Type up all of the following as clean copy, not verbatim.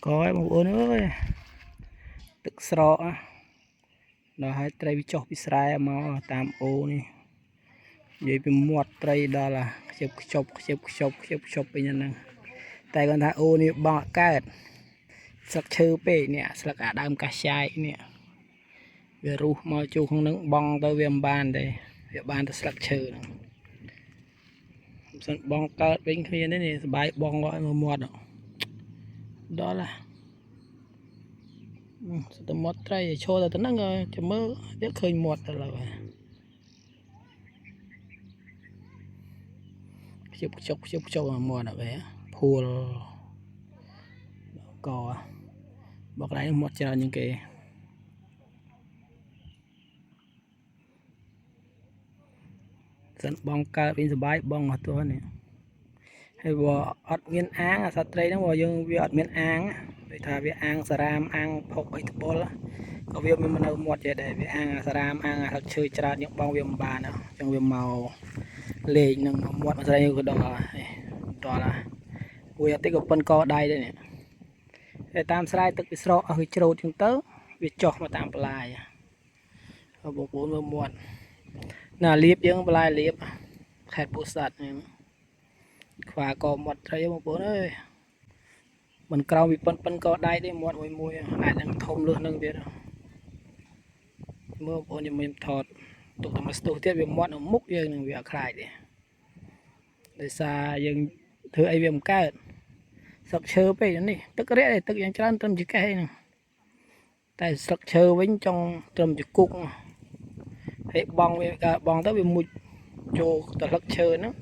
có một bữa nữaទឹកស្រកដល់ហើយត្រីវាចុះពីស្រែមកតាមអូនេះនិយាយពីមាត់ត្រីដល់ខ្ជិបខ្ជប់ពេញហ្នឹងតែគាត់ថាអូនេះបងអកើតស្លឹកឈើពេកនេះស្លឹកអាដើមកាសចាយនេះវារុះមកជួក្នុងហ្នឹងបងទៅវាមិនបានទេវាបានតែស្លឹកឈើហ្នឹងមិនសិនបងកើតវិញគ្នានេះសបាយបងគាត់មើលមាត់ដល់ទៅមាត់ត្រីឈរទៅហ្នឹងចាំមើលវាឃើញមាត់ទៅឡើយខ្ជិបខ្ជប់មាត់ហ្នឹងភួលកបកដៃមាត់ច្រើនជាងគេសិនបងកើតវិញសបាយបងអត់ទាន់នេះហើយបើអត់មានអាងអាសត្វត្រីហ្នឹងបើយើងវាអត់មានអាងដូចថាវាអាងសារ៉ាមអាងផុកអីត្បុលក៏វាមាននៅមាត់ចេះដែរវាអាងសារ៉ាមអាងអាឈើច្រើនជាងបងវាមិនបានអញ្ចឹងវាមកលេងនឹងមាត់ត្រីក៏ដល់មួយអត់តិចក៏ប៉ុនកដៃដែរនេះតែតាមស្រែទឹកវាស្រកឲ្យច្រូតជាងទៅវាចុះមកតាមបន្លាយបងប្អូនមើលមាត់ណាលៀបយើងបន្លាយលៀបខេត្តពោធិ៍សាត់នេះខ្វាកមាត់ត្រីបងប្អូនអើយមិនក្រោមពីប៉ុនកដៃទេមាត់មួយអាចនឹងធំលឹះនឹងទៀតមើលបងប្អូនខ្ញុំមានថតទុកតែមកស្ទុះទៀតវាមាត់នៅមុខយើងនឹងវាអត់ខ្លាចទេដោយសារយើងធ្វើអីវាមិនកើតស្លឹកឈើពេកនេះទឹករាក់ទឹកយ៉ាងច្រើនត្រឹមជាកេះហ្នឹងតែស្លឹកឈើវិញចង់ត្រឹមជាគុកហើយបងវាបងទៅវាមុជចូលទៅស្លឹកឈើហ្នឹង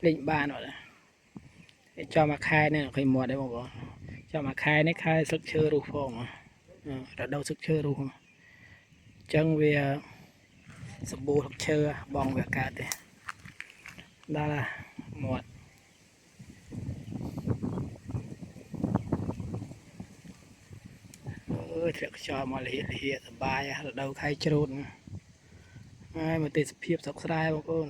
លេងបានអត់ហើយចាំមួយខែនេះឃើញមាត់đấyបងប្អូនចាំមួយខែនេះខែស្លឹកឈើរុះផងរដូវស្លឹកឈើរុះអញ្ចឹងវាសម្បូរស្លឹកឈើបងវាកើតទេដល់មាត់ធ្លាក់ខ្យល់មកលិហិសបាយរដូវខែច្រូតហើយមកទេសភាពស្រុកស្រែបងប្អូន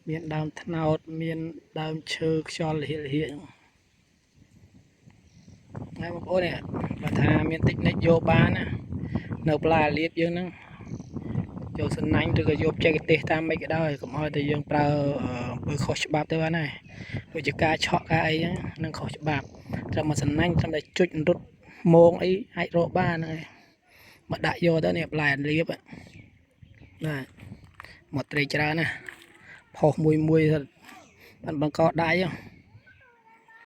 មានដើមត្នោតមានដើមឈើខ្យល់លិហិហើយបងប្អូននេះបើថាមានតិចនិចយកបានណានៅផ្លែលៀបយើងហ្នឹងយកសណាញ់ឬក៏យកបច្ចេកទេសតាមមិនក៏ដោយកុំឲ្យតែយើងប្រើអំពើខុសច្បាប់ទៅបានហើយដូចជាការឆក់ការអីហ្នឹងនឹងខុសច្បាប់ត្រឹមមកសណាញ់ត្រឹមតែជុចរត់មងអីអាចរកបានហ្នឹងហើយមកដាក់យកទៅនេះផ្លែលៀបបាទមកត្រីច្រើនណាផុសមួយបានបង្កដៃ